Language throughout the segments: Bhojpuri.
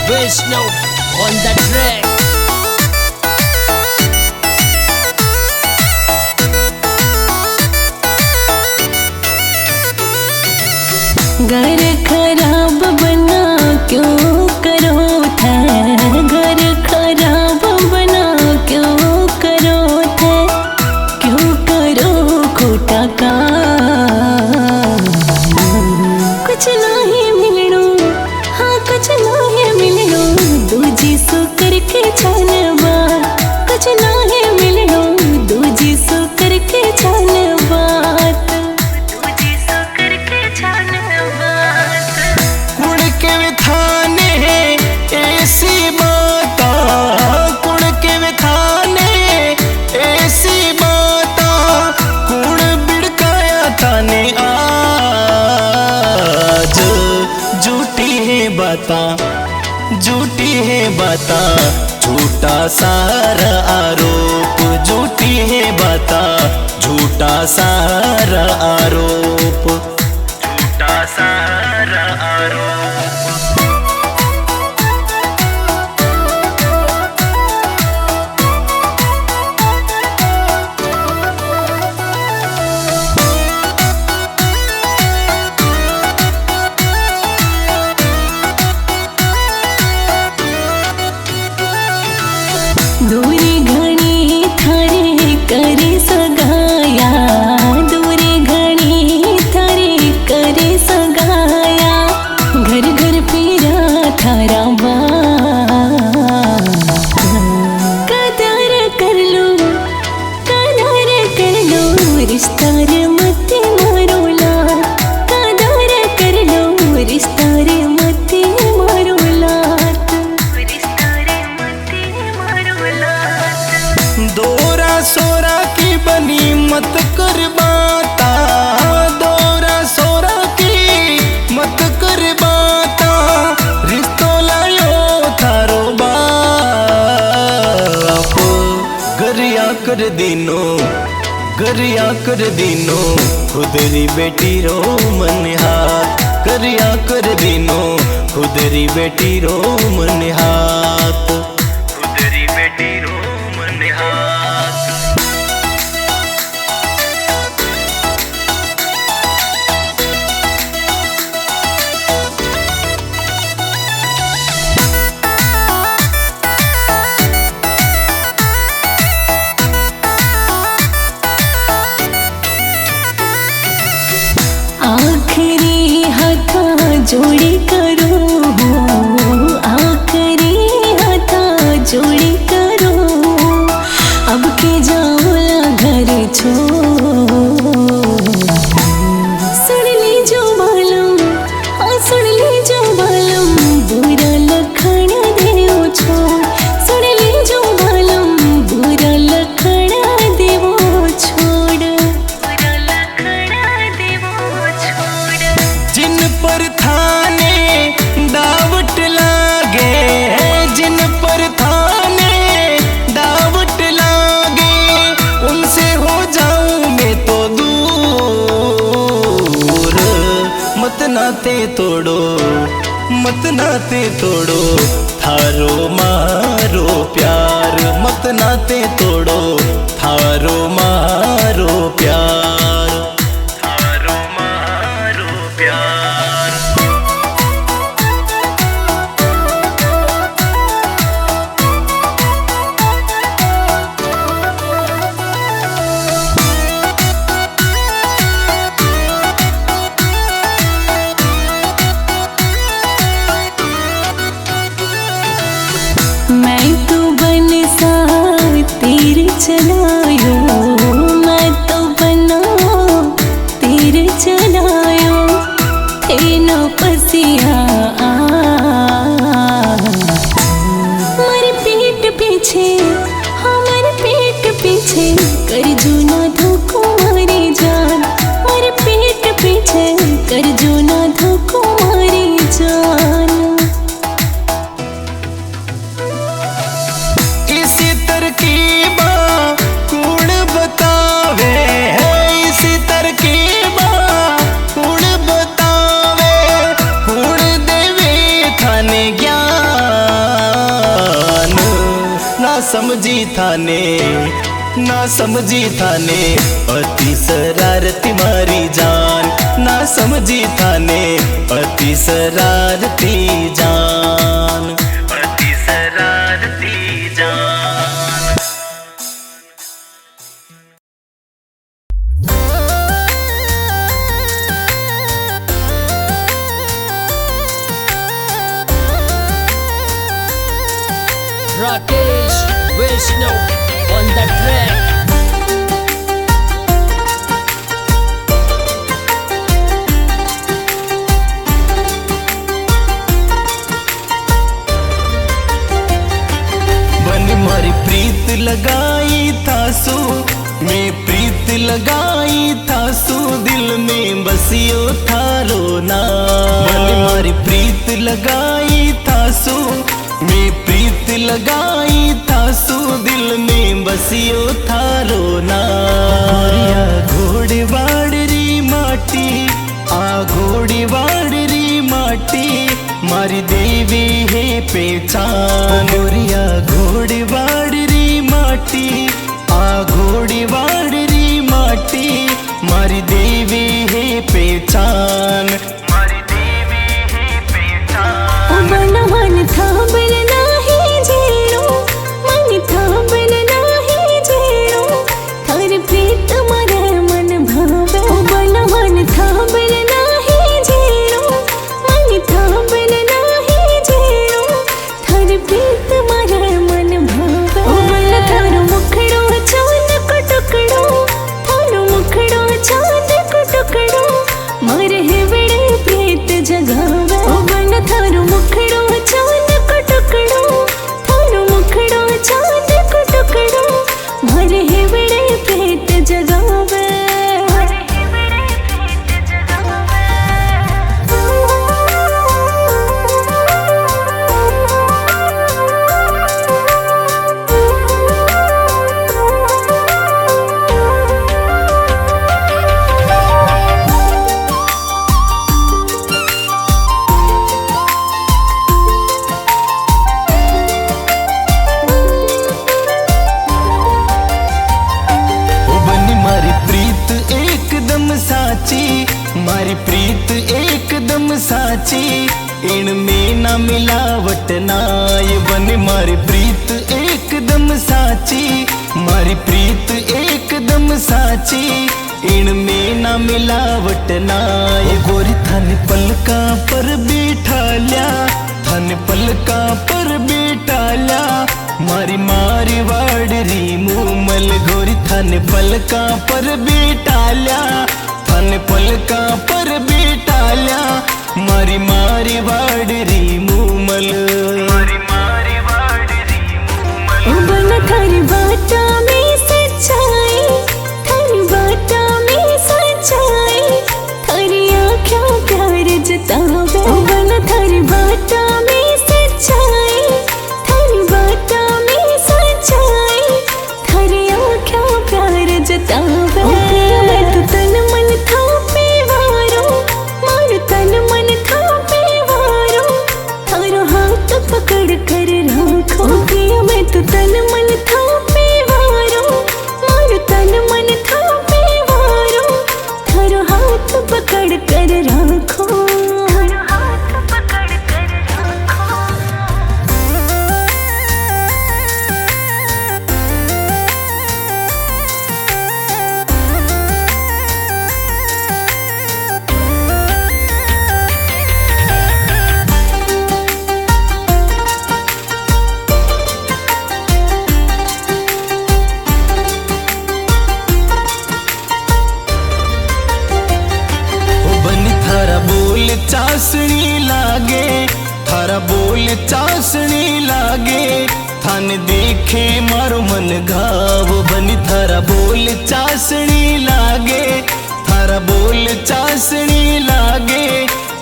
Vishnu on the track. घर खराब बना क्यों करो थे, घर खराब बना क्यों करो थे, क्यों करो खोटा काम। कुछ नहीं मिलनो, हाँ कुछ नहीं मिलनो, दूजी सो करके जानवा। कुछ नहीं मिलनो, दूजी सो करके जानवा। झूठी है बाता, झूठा सारा आरोप। झूठी है बाता, झूठा सारा आरोप। झूठा सारा आरोप। दूरी घनी थारे करे सगाया, दूरी घनी थारे करे सगाया। घर घर पीरा थारा बा, कदर कर लो, कदर कर लो, रिश्ता रे मत मारोला। कदर कर लो, रिश्ता रे मत मारोला। दोरा सोरा की बनी मत कर बाता, दोरा सोरा की मत कर बाता। रिश्तो लायो थारो बाप। गरिया कर दीनो, गरिया कर दीनो, खुदरी बेटी रो मन हाथ। गरिया कर दीनो, खुदरी बेटी रो मन हाथ। खुदरी बेटी रो मन हाथ। आखिरी हाथा जोड़ी करो, आखिरी हाथा जोड़ी करो। अब के जाओला घर छोड़। सुन ली जो बालम, हाँ सुन ली जो बालम, बुरा लखन देओ छोड़। सुन ली जो बालम, बुरा लखन देवो छोड़। बुरा लखन देवो छोड़। जिन पर थाने दावट लागे, जिन पर थाने दावट लागे, उनसे हो जाऊं मैं तो दूर। मत नाते तोड़ो, मत नाते तोड़ो, थारो मारो प्यार। मत नाते तोड़ो, थारो मारो प्यार। थारो मारो प्यार। मैं तो बन सा तीर चलायो, मैं तो बना तीर चलायो। थे न पसिया हमारे पीठ पीछे, हमारे पीठ पीछे कर जो ना धोखो मारी जान। हमारे पीठ पीछे कर जो ना धोखो मारी जान। इसी तरकीबा कौन बतावे है, इसी तरकीबा कौन बतावे, कौन देवे थाने ज्ञान। समझी थाने, ना समझी थाने अति शरारती मारी जान, ना समझी थाने अति शरारती जान, अति शरारती जान। Rakesh Vishnu on the track. बन मारी प्रीत लगाई थासू, मैं प्रीत लगाई थासू, दिल में बसियो थारो नाम। बन मारी प्रीत लगाई थासू, मैं प्रीत लगाई थासू, दिल में बसियो थारो नाम। घोड़ी वाड़री माटी, आ घोड़ी वाड़री माटी, मारी देवी है पहचान। गोरिया घोड़ी वाड़री माटी, आ घोड़ी वाड़री माटी, मारी देवी है पहचान, मारी देवी है पहचान। मन मन थांबल नाही जेरो, मन थांबल नाही जेरो, थार प्रीत मरे मन भावे। मन मन थांबल नाही जेरो, मन थांबल नाही जेरो, थार प्रीत मरे मन भावे। मन थारो मुखड़ो चांद को टुकड़ो, थारो मुखड़ो चांद को टुकड़ो, मारे हिवड़े प्रीत जगावे। मन थारो मुखड़ो चांद को टुकड़ो, थारो मुखड़ो चांद को टुकड़ो, मारे हिवड़े प्रीत जगावे। मारी प्रीत एकदम साची, इनमें ना मिलावट ना। ये बन मारी प्रीत एकदम साची, मारी प्रीत एकदम साची, इनमें ना मिलावट ना। ये गोरी थाने पलका पर बैठा लिया, थाने पलका पर बैठा लिया, मारी मारी वाड़री मूमल। गोरी थाने पलका पर बैठा लिया, थाने पलका पर बैठा लिया, मारी मारी वाड़री मूमल, मारी मारी वाड़री मूमल। बन थारी बाटा में सच्चाई, थारी बाटा में सच्चाई, थारी आँखों प्यार जतावे। बन थारी बाटा में सच्चाई, थारी बाटा में सच्चाई, थारी आँखों प्यार जतावे। मैं तो तन मन थापे वारो, मारू तन मन थापे वारो, थारो हाथ पकड़ कर रखो। मैं तो तन मन थापे वारो, मारू तन मन थापे वारो, थारो हाथ पकड़ कर रखो, थारो हाथ पकड़ कर रखो। चासनी लागे, थारा बोल चासनी लागे, थान देखे मारो मन घाव। बनी थारा बोल चासनी लागे, थारा बोल चासनी लागे,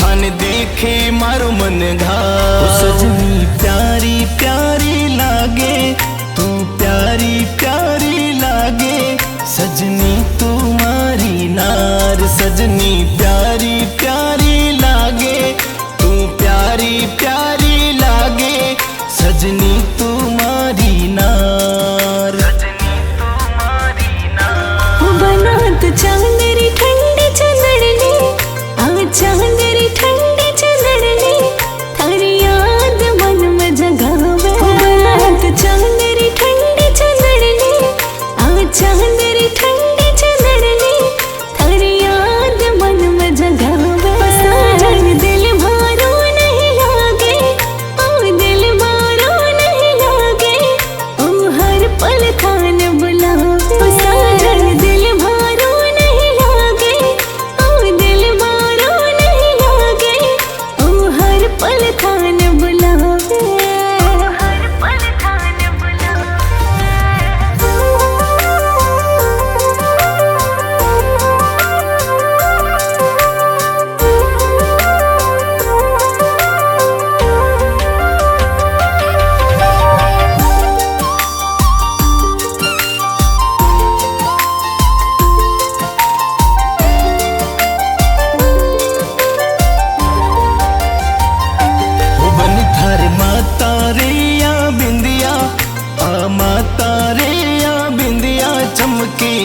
थान देखे मारो मन घाव। सजनी प्यारी प्यारी लागे, तू प्यारी प्यारी लागे, सजनी तुम्हारी नार। सजनी प्यारी प्यारी लागे, तू प्यारी प्यारी लागे, सजनी तुम्हारी नार।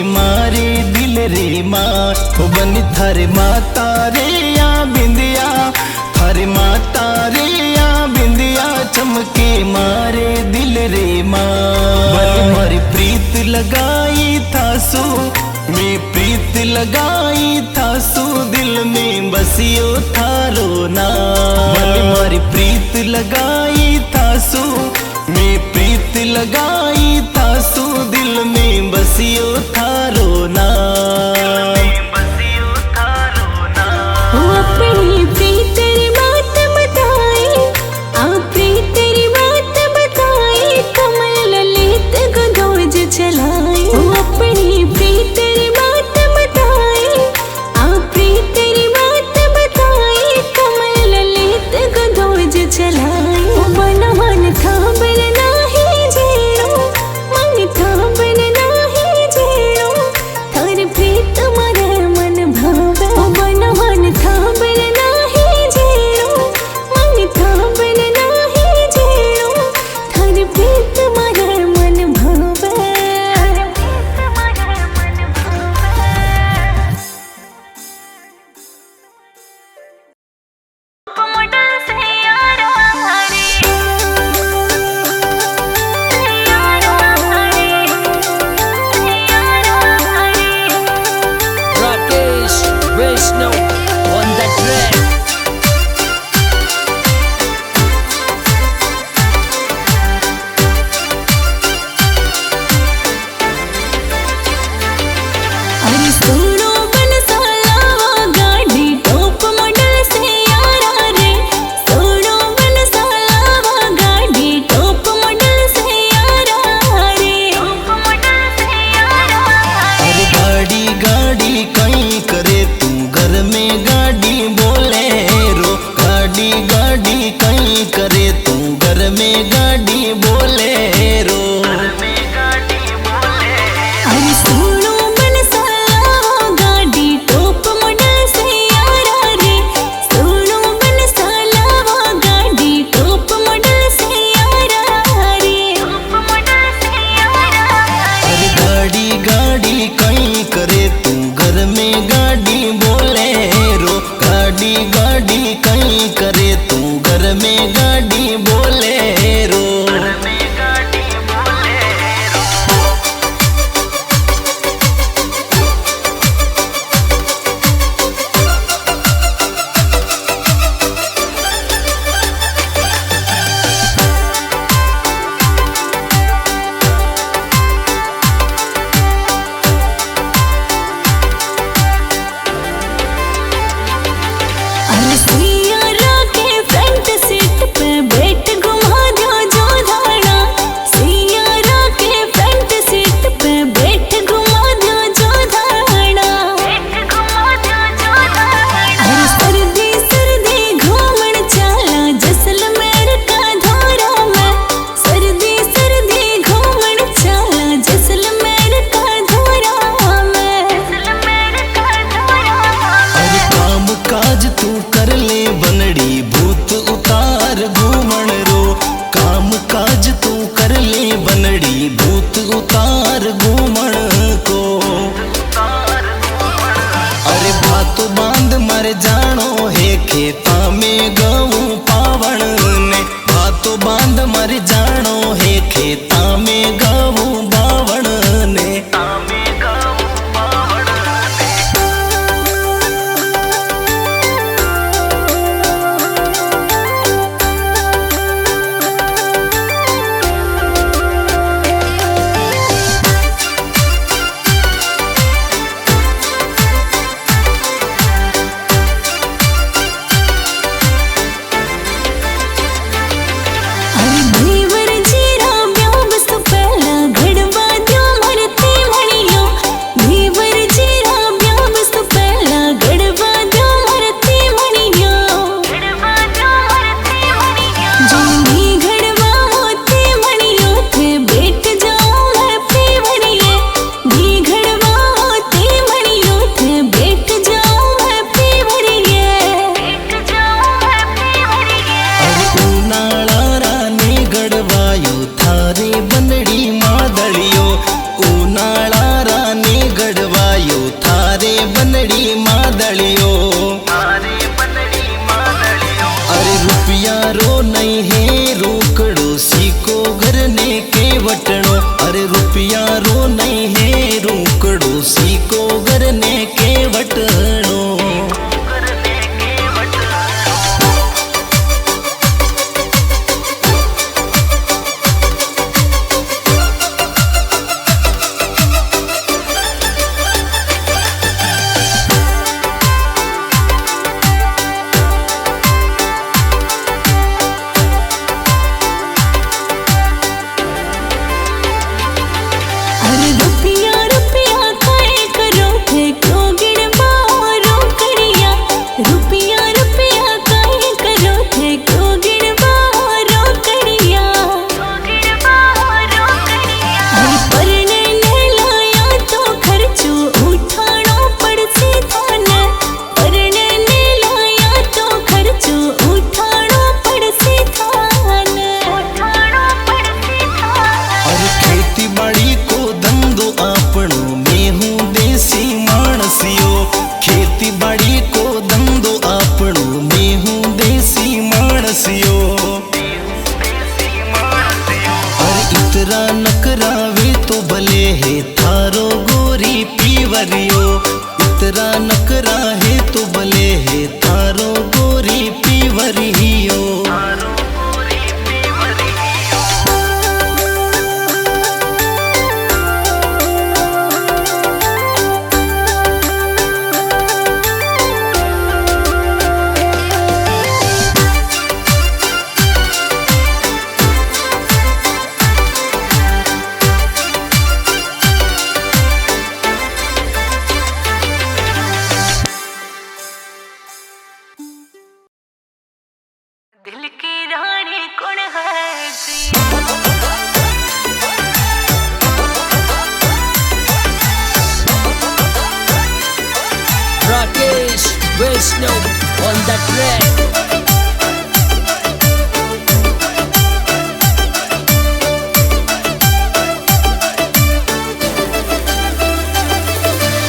मारे दिल रे माँ ओ बनी थारे माता रे या बिंदिया थारे माता रे या बिंदिया चमके मारे दिल रे माँ बनी मारी प्रीत लगाई थासू मैं प्रीत लगाई थासू दिल में बसियो थारो ना बनी मारी प्रीत लगाई थासू मैं प्रीत लगाई थासू दिल में बसियो थारो ना अपनी प्रीत री बात बताई आप प्रीत री बात बताई कमल ललित गदोज चलाई अपनी प्रीत री बात बताई आप प्रीत री बात बताई कमल ललित गदोज चलाई मन मन था बल नाही जेरो मन था बल नाही जेरो थार प्रीत मरे मन भावे मन मन था बल नाही जेरो मन था बल नाही जेरो थार प्रीत मरे मन भावे मोडल से यारा हरे Rakesh Vishnu on the track. अरे सुनो बन सालावा गाड़ी टॉप मॉडल से यारा रे सुनो बन सालावा गाड़ी टॉप मॉडल से यारा रे टॉप मॉडल से यारा अरे गाड़ी गाड़ी कहीं करे तू घर में गाड़ी बोले रो गाड़ी गाड़ी कहीं करे तू घर में गाड़ी बोले रो अरे सुनो बन सालावा गाड़ी टॉप मॉडल से यारा रे सुनो बन सालावा गाड़ी टॉप मॉडल से यारा रे टॉप मॉडल से यारा अरे गाड़ी गाड़ी कहीं करे तू घर में गाड़ी बोले रो गाड़ी गाड़ी कहीं करे तू घर में गाड़ी बोले रो अरे सियारा के फ्रंट सीट पे बैठ घुमा दो जो धाना सियारा के फ्रंट सीट पे बैठ घुमा दो जो धाना बैठ घुमा दो जो धाना अरे सर्दी सर्दी घूमन चला जैसलमेर का धोरा में सर्दी सर्दी घूमन चला जैसलमेर का धोरा में जैसलमेर का धोरा अरे काम काज तू कर ले बनड़ी भूत उतार घूमण रो काम काज तू कर ले बनड़ी भूत उतार घूमण को अरे भातो बांध मर जानो है खेता में गऊ पावण ने भातो बांध मर जानो है खेता में गऊ बावण ने अरे देवर जीरा ब्याह बस पहला नकरावे तो भले है थारो गोरी पीवरियो, इतरा नकरा है तो भले है थारो गोरी पीवरियो। दिल की रानी कौन है जी? Rakesh Vishnu on the track.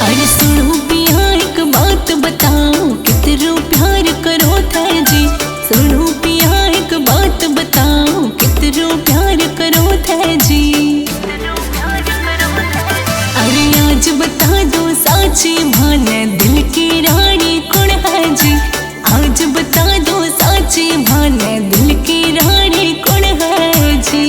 अरे सुनो पिया एक बात बताओ, कितनो प्यार करो थे जी। सुनो पिया एक बात बताओ, कितनो प्यार करो थे जी। अरे आज बता दो साची भान, दिल की रानी कौन है जी? आज बता दो साची भान, दिल की रानी कौन है जी?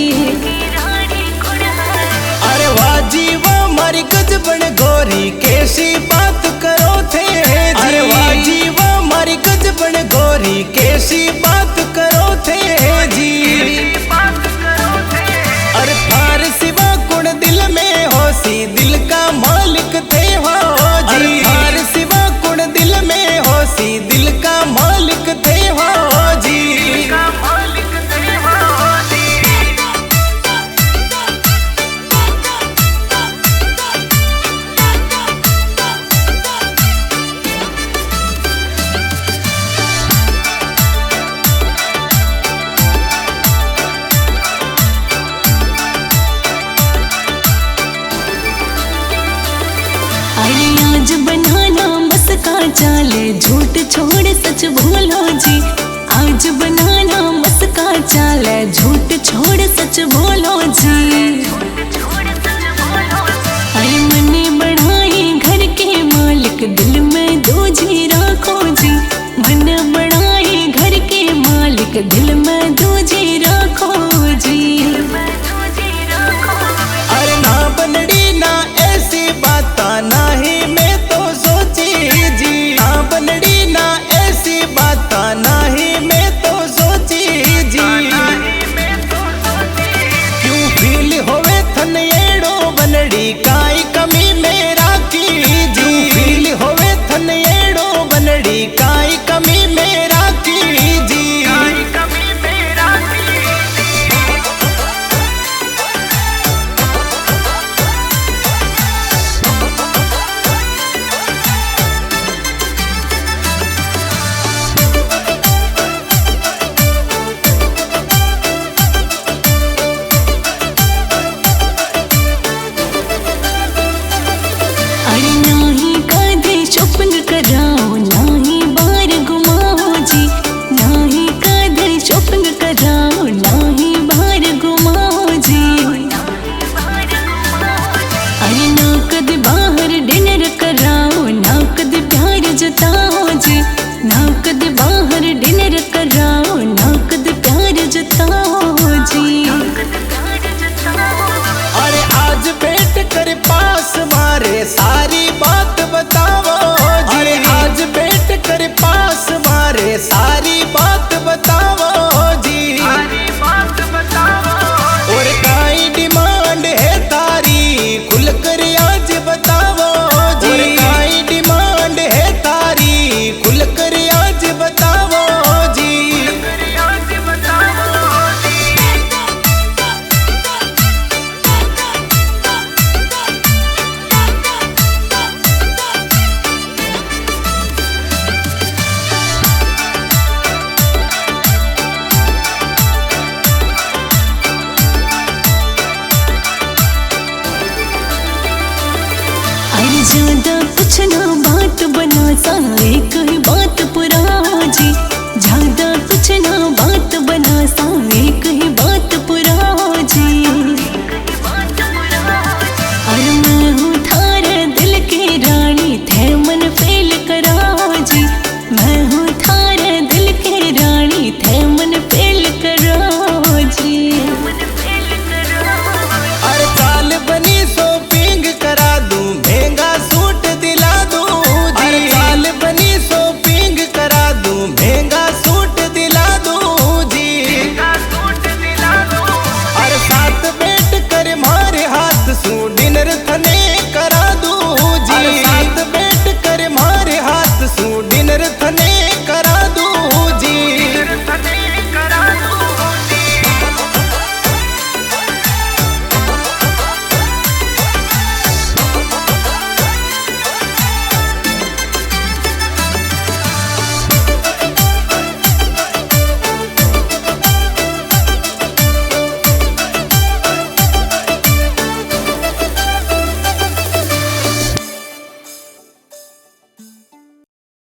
अरे वाह जीवा मारी गजबन गोरी कैसी बात करो थे जी। अरे वाह जीवा मारी गजबन गोरी कैसी बात करो थे जी। अरे थार सिवा कुण दिल में होसी, दिल का मालिक थे हो जी। थार सिवा कुण दिल में होसी, दिल का मालिक थे हो जी। अरे आज बनाना मस्का चाले, झूठ छोड़ सच बोलो जी। आज बनाना मस्का चाले, झूठ छोड़ सच बोलो जी। अरे मने बढ़ाई घर के मालिक, दिल में दो जी रखो जी। मन बढ़ाई घर के मालिक, दिल में दो जी रखो जी। अरे ना बनड़ी ना ऐसी बाता नाही मैं तो सोची जी। ना बनड़ी ना ऐसी बाता नाही मैं तो सोची जी। क्यों फील होवे थन एड़ो बनड़ी काई कमी मेरा की जी। क्यों फील होवे थन एड़ो बनड़ी काई कमी मेरा की जी। अरे नाही कदे शॉपिंग कराओ, नाही बार घुमाओ जी। नाही कदे शॉपिंग कराओ, नाही बार घुमाओ जी। अरे ना कदे बाहर डिनर कराओ, ना कदे प्यार जताओ जी। ना कदे बाहर डिनर कराओ, ना कदे प्यार जताओ जी। अरे आज बैठ कर पास मारे सारी बात बताओ जी। अरे आज बैठ कर पास मारे सारी बात बताओ जी। और काई डिमांड है तारी, खुल कर आज बताओ जी। और काई डिमांड है तारी, खुल कर आज बताओ जी। ज्यादा कुछ ना बात बना सा, एक